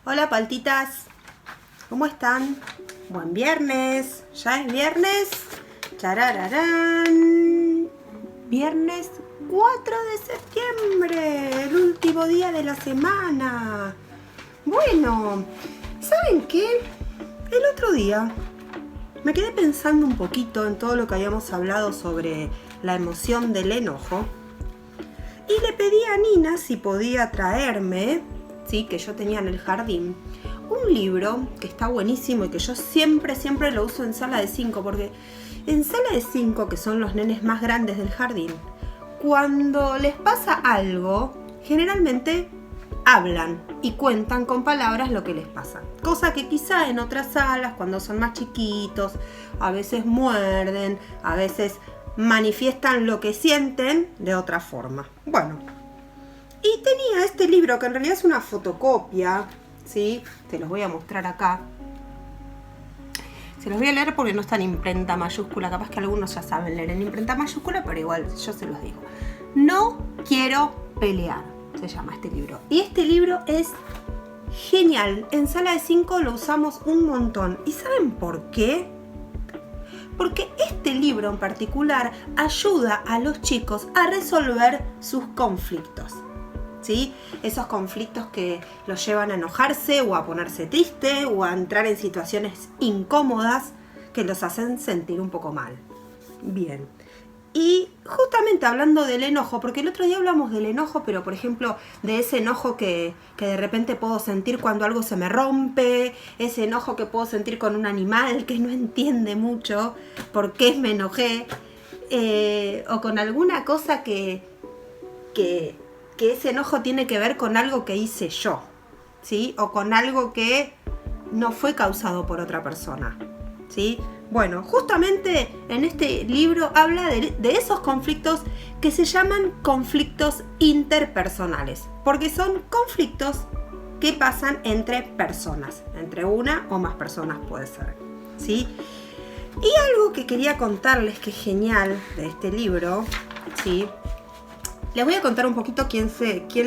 Hola paltitas, ¿cómo están? Buen viernes, ya es viernes, charararán, viernes 4 de septiembre, el último día de la semana. Bueno, ¿saben qué? El otro día me quedé pensando un poquito en todo lo que habíamos hablado sobre la emoción del enojo y le pedí a Nina si podía traerme, sí, que yo tenía en el jardín, un libro que está buenísimo y que yo siempre lo uso en sala de 5, porque en sala de 5, que son los nenes más grandes del jardín, cuando les pasa algo, generalmente hablan y cuentan con palabras lo que les pasa. Cosa que quizá en otras salas, cuando son más chiquitos, a veces muerden, a veces manifiestan lo que sienten de otra forma. Bueno, y tenía este libro que en realidad es una fotocopia, ¿sí? Te los voy a mostrar acá. Se los voy a leer porque no está en imprenta mayúscula. Capaz que algunos ya saben leer en imprenta mayúscula, pero igual yo se los digo. No quiero pelear, se llama este libro. Y este libro es genial. En sala de 5 lo usamos un montón. ¿Y saben por qué? Porque este libro en particular ayuda a los chicos a resolver sus conflictos, ¿sí? Esos conflictos que los llevan a enojarse o a ponerse triste o a entrar en situaciones incómodas que los hacen sentir un poco mal. Bien. Y justamente hablando del enojo, porque el otro día hablamos del enojo, pero por ejemplo de ese enojo que de repente puedo sentir cuando algo se me rompe, ese enojo que puedo sentir con un animal que no entiende mucho por qué me enojé, o con alguna cosa que ese enojo tiene que ver con algo que hice yo, ¿sí? O con algo que no fue causado por otra persona, ¿sí? Bueno, justamente en este libro habla de esos conflictos que se llaman conflictos interpersonales, porque son conflictos que pasan entre personas, entre una o más personas puede ser, ¿sí? Y algo que quería contarles que es genial de este libro, ¿sí? Les voy a contar un poquito quién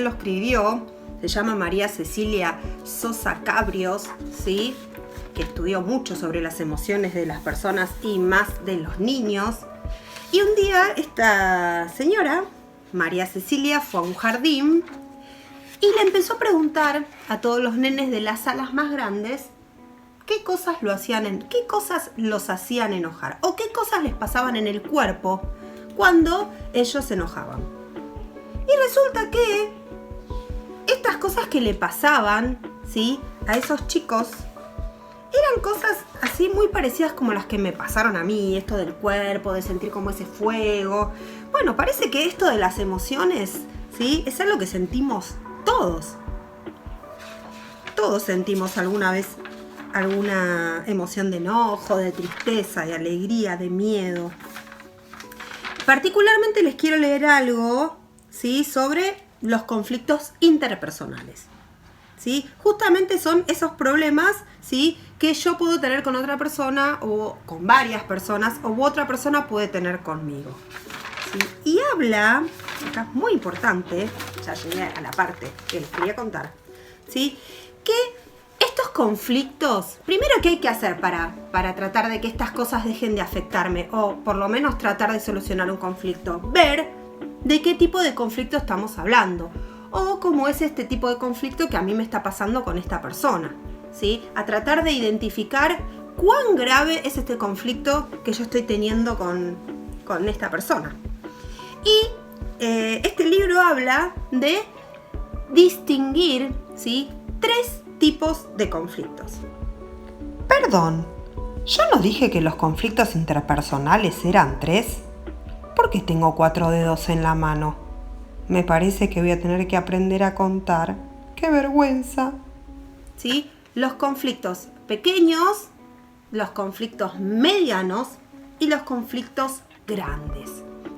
lo escribió. Se llama María Cecilia Sosa Cabrios, ¿sí? Que estudió mucho sobre las emociones de las personas y más de los niños. Y un día esta señora, María Cecilia, fue a un jardín y le empezó a preguntar a todos los nenes de las salas más grandes qué cosas los hacían enojar o qué cosas les pasaban en el cuerpo cuando ellos se enojaban. Y resulta que estas cosas que le pasaban, ¿sí?, a esos chicos eran cosas así muy parecidas como las que me pasaron a mí, esto del cuerpo, de sentir como ese fuego. Bueno, parece que esto de las emociones, ¿sí?, es algo que sentimos todos. Todos sentimos alguna vez alguna emoción de enojo, de tristeza, de alegría, de miedo. Particularmente les quiero leer algo, ¿sí?, sobre los conflictos interpersonales, ¿sí? Justamente son esos problemas, ¿sí?, que yo puedo tener con otra persona o con varias personas o otra persona puede tener conmigo, ¿sí? Y habla, acá es muy importante, ya llegué a la parte que les quería contar, ¿sí?, que estos conflictos, primero, ¿qué hay que hacer para tratar de que estas cosas dejen de afectarme? O por lo menos tratar de solucionar un conflicto. Ver de qué tipo de conflicto estamos hablando. O cómo es este tipo de conflicto que a mí me está pasando con esta persona, ¿sí? A tratar de identificar cuán grave es este conflicto que yo estoy teniendo con esta persona. Y este libro habla de distinguir, ¿sí?, 3 tipos de conflictos. Perdón, ¿yo no dije que los conflictos interpersonales eran 3? ¿Por qué tengo 4 dedos en la mano? Me parece que voy a tener que aprender a contar. ¡Qué vergüenza! ¿Sí? Los conflictos pequeños, los conflictos medianos y los conflictos grandes,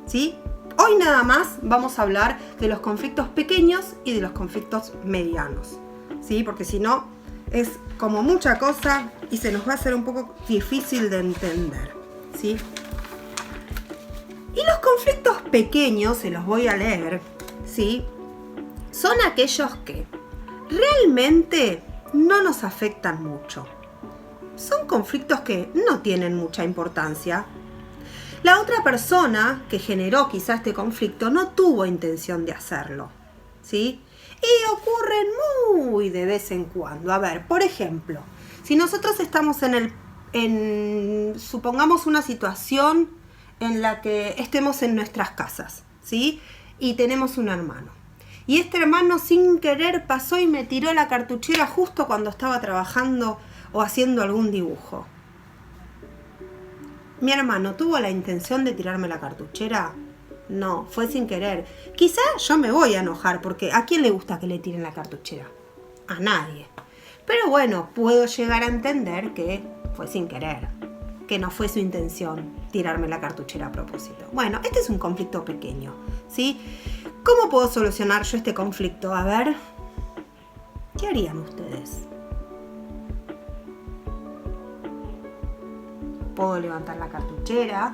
¿sí? Hoy nada más vamos a hablar de los conflictos pequeños y de los conflictos medianos, ¿sí? Porque si no, es como mucha cosa y se nos va a hacer un poco difícil de entender, ¿sí? Y los conflictos pequeños, se los voy a leer, ¿sí?, son aquellos que realmente no nos afectan mucho. Son conflictos que no tienen mucha importancia. La otra persona que generó quizá este conflicto no tuvo intención de hacerlo, ¿sí? Y ocurren muy de vez en cuando. A ver, por ejemplo, si nosotros estamos supongamos una situación en la que estemos en nuestras casas, ¿sí? Y tenemos un hermano. Y este hermano sin querer pasó y me tiró la cartuchera justo cuando estaba trabajando o haciendo algún dibujo. ¿Mi hermano tuvo la intención de tirarme la cartuchera? No, fue sin querer. Quizá yo me voy a enojar porque ¿a quién le gusta que le tiren la cartuchera? A nadie. Pero bueno, puedo llegar a entender que fue sin querer, que no fue su intención tirarme la cartuchera a propósito. Bueno, este es un conflicto pequeño, ¿sí? ¿Cómo puedo solucionar yo este conflicto? A ver, ¿qué harían ustedes? Puedo levantar la cartuchera.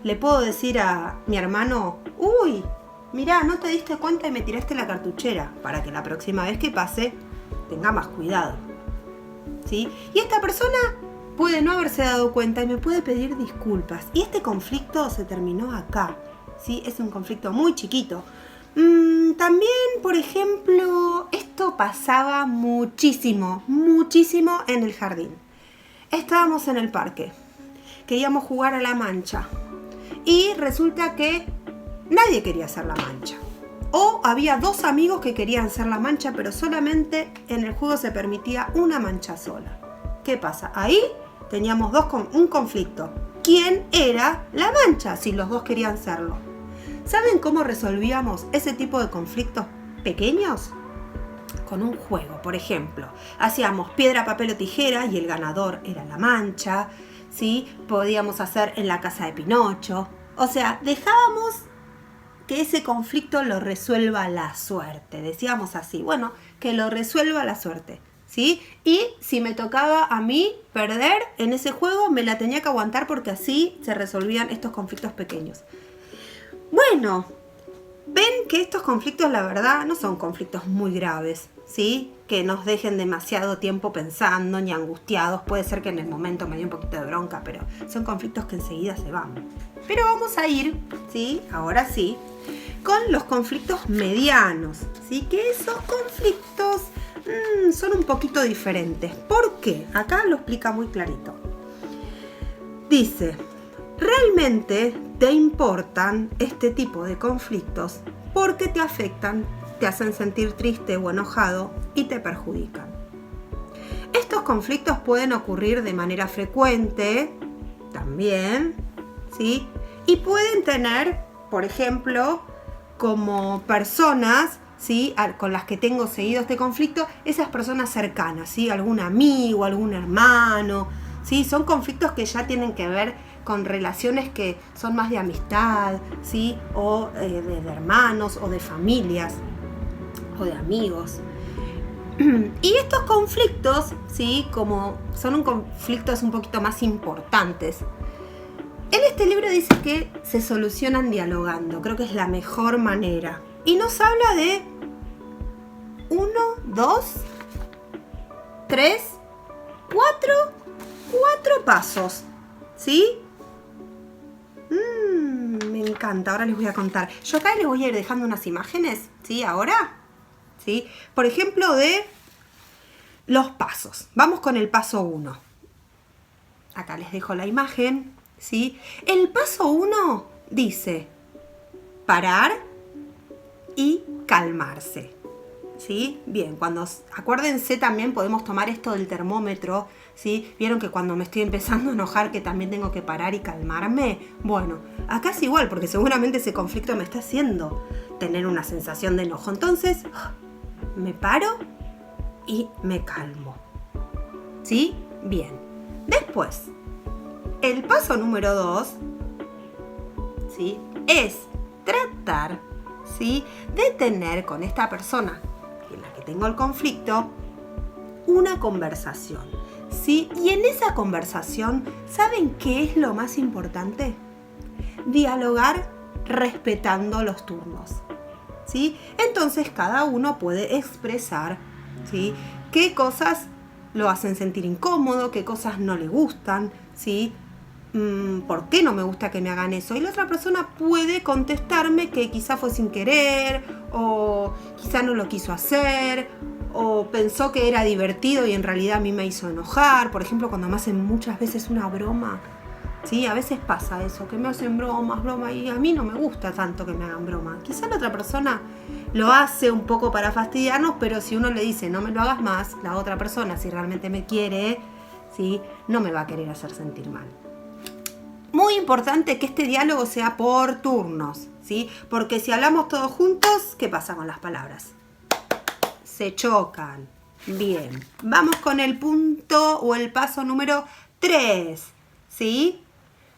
Le puedo decir a mi hermano, uy, mirá, no te diste cuenta y me tiraste la cartuchera, para que la próxima vez que pase tenga más cuidado, ¿sí? Y esta persona puede no haberse dado cuenta y me puede pedir disculpas. Y este conflicto se terminó acá, ¿sí? Es un conflicto muy chiquito. También, por ejemplo, esto pasaba muchísimo en el jardín. Estábamos en el parque, queríamos jugar a la mancha y resulta que nadie quería hacer la mancha. O había dos amigos que querían hacer la mancha, pero solamente en el juego se permitía una mancha sola. ¿Qué pasa? Ahí teníamos un conflicto. ¿Quién era la mancha si los dos querían serlo? ¿Saben cómo resolvíamos ese tipo de conflictos pequeños? Con un juego, por ejemplo. Hacíamos piedra, papel o tijera y el ganador era la mancha, ¿sí? Podíamos hacer en la casa de Pinocho. O sea, dejábamos que ese conflicto lo resuelva la suerte. Decíamos así, bueno, que lo resuelva la suerte, ¿sí? Y si me tocaba a mí perder en ese juego, me la tenía que aguantar porque así se resolvían estos conflictos pequeños. Bueno, ven que estos conflictos, la verdad, no son conflictos muy graves, ¿sí? Que nos dejen demasiado tiempo pensando ni angustiados. Puede ser que en el momento me dio un poquito de bronca, pero son conflictos que enseguida se van. Pero vamos a ir, ¿sí? Ahora sí, con los conflictos medianos, ¿sí? Que esos conflictos son un poquito diferentes. ¿Por qué? Acá lo explica muy clarito. Dice, realmente te importan este tipo de conflictos porque te afectan, te hacen sentir triste o enojado y te perjudican. Estos conflictos pueden ocurrir de manera frecuente también, ¿sí? Y pueden tener, por ejemplo, como personas, ¿sí? Con las que tengo seguido este conflicto, esas personas cercanas, ¿sí? Algún amigo, algún hermano, ¿sí? Son conflictos que ya tienen que ver con relaciones que son más de amistad, ¿sí? O de hermanos o de familias o de amigos. Y estos conflictos, ¿sí? Como son conflictos un poquito más importantes, en este libro dice que se solucionan dialogando. Creo que es la mejor manera. Y nos habla de 1, 2, 3, 4 pasos, ¿sí? Me encanta, ahora les voy a contar. Yo acá les voy a ir dejando unas imágenes, ¿sí? Ahora, ¿sí? Por ejemplo, de los pasos. Vamos con el paso 1. Acá les dejo la imagen, ¿sí? El paso 1 dice parar y calmarse, ¿sí? Bien, acuérdense también podemos tomar esto del termómetro, ¿sí? ¿Vieron que cuando me estoy empezando a enojar que también tengo que parar y calmarme? Bueno, acá es igual porque seguramente ese conflicto me está haciendo tener una sensación de enojo. Entonces, me paro y me calmo, ¿sí? Bien. Después, el paso número 2, ¿sí? Es tratar, ¿sí? De tener con esta persona en la que tengo el conflicto una conversación, ¿sí? Y en esa conversación, ¿saben qué es lo más importante? Dialogar respetando los turnos, ¿sí? Entonces cada uno puede expresar, ¿sí? qué cosas lo hacen sentir incómodo, qué cosas no le gustan, ¿sí? ¿Por qué no me gusta que me hagan eso? Y la otra persona puede contestarme que quizá fue sin querer, o quizá no lo quiso hacer, o pensó que era divertido y en realidad a mí me hizo enojar. Por ejemplo, cuando me hacen muchas veces una broma, ¿sí? A veces pasa eso, que me hacen bromas, y a mí no me gusta tanto que me hagan broma. Quizá la otra persona lo hace un poco para fastidiarnos, pero si uno le dice no me lo hagas más, la otra persona, si realmente me quiere, ¿sí? No me va a querer hacer sentir mal. Muy importante que este diálogo sea por turnos, ¿sí? Porque si hablamos todos juntos, ¿qué pasa con las palabras? Se chocan. Bien, vamos con el punto o el paso número 3, ¿sí?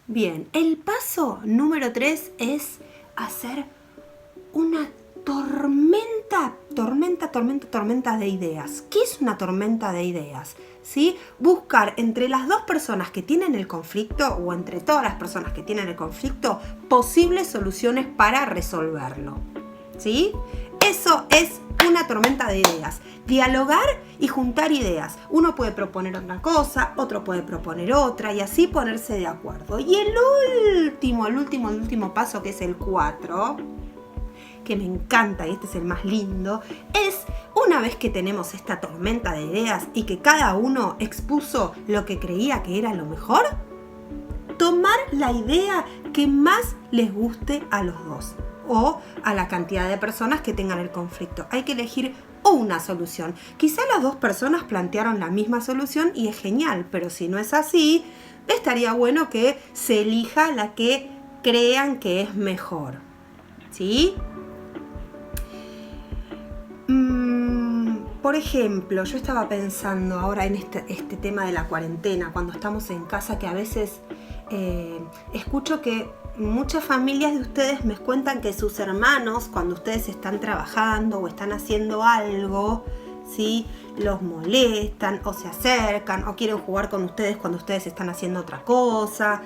Bien, el paso número 3 es hacer una tormenta de ideas. ¿Qué es una tormenta de ideas? ¿Sí? Buscar entre las dos personas que tienen el conflicto o entre todas las personas que tienen el conflicto posibles soluciones para resolverlo. ¿Sí? Eso es una tormenta de ideas. Dialogar y juntar ideas. Uno puede proponer una cosa, otro puede proponer otra y así ponerse de acuerdo. Y el último paso, que es el 4, que me encanta y este es el más lindo, es una vez que tenemos esta tormenta de ideas y que cada uno expuso lo que creía que era lo mejor, tomar la idea que más les guste a los dos o a la cantidad de personas que tengan el conflicto. Hay que elegir una solución. Quizá las dos personas plantearon la misma solución y es genial, pero si no es así, estaría bueno que se elija la que crean que es mejor. ¿Sí? Por ejemplo, yo estaba pensando ahora en este tema de la cuarentena, cuando estamos en casa, que a veces escucho que muchas familias de ustedes me cuentan que sus hermanos, cuando ustedes están trabajando o están haciendo algo, ¿sí? Los molestan o se acercan o quieren jugar con ustedes cuando ustedes están haciendo otra cosa.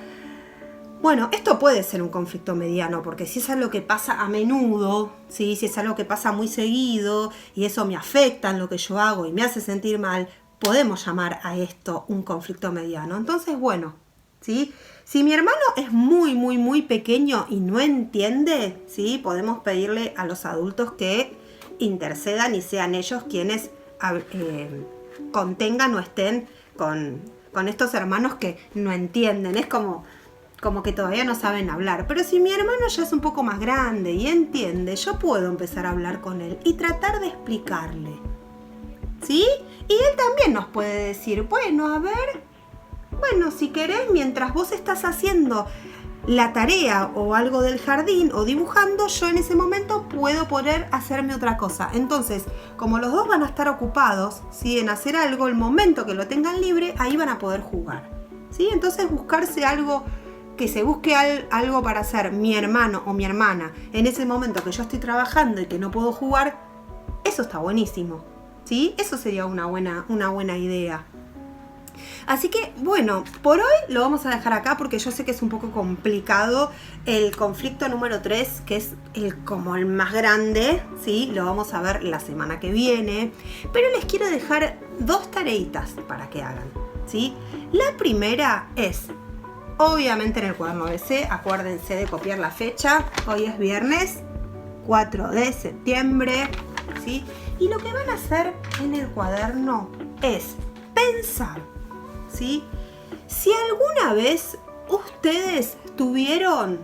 Bueno, esto puede ser un conflicto mediano, porque si es algo que pasa a menudo, ¿sí? Si es algo que pasa muy seguido y eso me afecta en lo que yo hago y me hace sentir mal, podemos llamar a esto un conflicto mediano. Entonces, bueno, ¿sí? Si mi hermano es muy pequeño y no entiende, ¿sí? Podemos pedirle a los adultos que intercedan y sean ellos quienes contengan o estén con estos hermanos que no entienden. Es como que todavía no saben hablar. Pero si mi hermano ya es un poco más grande y entiende, yo puedo empezar a hablar con él y tratar de explicarle. ¿Sí? Y él también nos puede decir, bueno, a ver, si querés, mientras vos estás haciendo la tarea o algo del jardín o dibujando, yo en ese momento puedo poder hacerme otra cosa. Entonces, como los dos van a estar ocupados, ¿sí? En hacer algo, el momento que lo tengan libre, ahí van a poder jugar. ¿Sí? Entonces, buscarse algo, que se busque algo para hacer mi hermano o mi hermana en ese momento que yo estoy trabajando y que no puedo jugar, eso está buenísimo, ¿sí? Eso sería una buena idea. Así que, bueno, por hoy lo vamos a dejar acá porque yo sé que es un poco complicado. El conflicto número 3, que es como el más grande, ¿sí? Lo vamos a ver la semana que viene. Pero les quiero dejar 2 tareitas para que hagan, ¿sí? La primera es, obviamente en el cuaderno ABC, acuérdense de copiar la fecha. Hoy es viernes 4 de septiembre, ¿sí? Y lo que van a hacer en el cuaderno es pensar, ¿sí? Si alguna vez ustedes tuvieron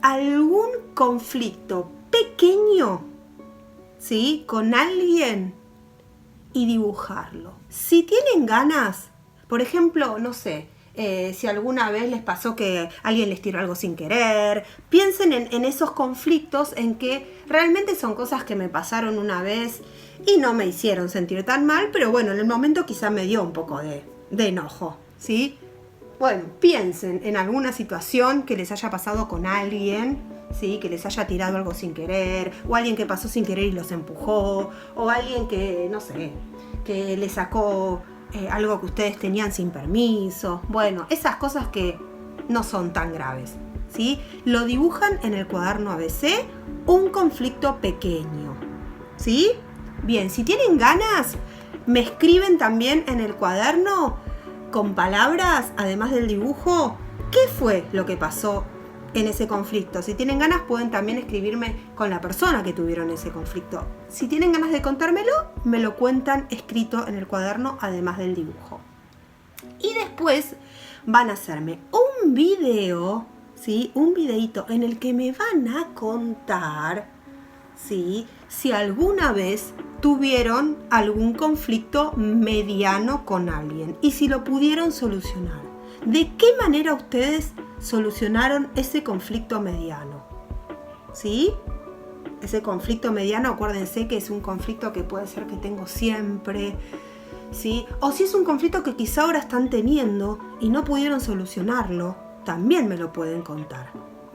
algún conflicto pequeño, ¿sí? Con alguien y dibujarlo. Si tienen ganas, por ejemplo, no sé, si alguna vez les pasó que alguien les tiró algo sin querer, piensen en esos conflictos en que realmente son cosas que me pasaron una vez y no me hicieron sentir tan mal, pero bueno, en el momento quizá me dio un poco de enojo, ¿sí? Bueno, piensen en alguna situación que les haya pasado con alguien, ¿sí? Que les haya tirado algo sin querer, o alguien que pasó sin querer y los empujó, o alguien que, no sé, que le sacó algo que ustedes tenían sin permiso. Bueno, esas cosas que no son tan graves, ¿sí? Lo dibujan en el cuaderno ABC, un conflicto pequeño, ¿sí? Bien, si tienen ganas, Me escriben también en el cuaderno con palabras, además del dibujo, qué fue lo que pasó en ese conflicto. Si tienen ganas pueden también escribirme con la persona que tuvieron ese conflicto. Si tienen ganas de contármelo, me lo cuentan escrito en el cuaderno, además del dibujo. Y después van a hacerme un video, ¿sí? Un videito en el que me van a contar, ¿sí? Si alguna vez tuvieron algún conflicto mediano con alguien y si lo pudieron solucionar. ¿De qué manera ustedes solucionaron ese conflicto mediano? ¿Sí? Ese conflicto mediano, acuérdense que es un conflicto que puede ser que tengo siempre, ¿sí? O si es un conflicto que quizá ahora están teniendo y no pudieron solucionarlo, también me lo pueden contar,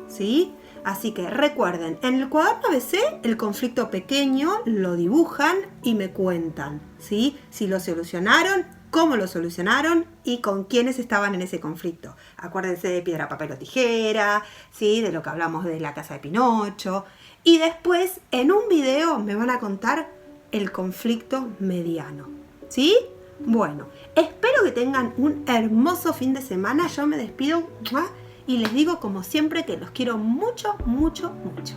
¿sí? Así que recuerden, en el cuaderno ABC el conflicto pequeño lo dibujan y me cuentan, ¿sí? Si lo solucionaron, cómo lo solucionaron y con quiénes estaban en ese conflicto. Acuérdense de piedra, papel o tijera, ¿sí? De lo que hablamos de la casa de Pinocho. Y después, en un video, me van a contar el conflicto mediano, ¿sí? Bueno, espero que tengan un hermoso fin de semana. Yo me despido y les digo como siempre que los quiero mucho, mucho, mucho.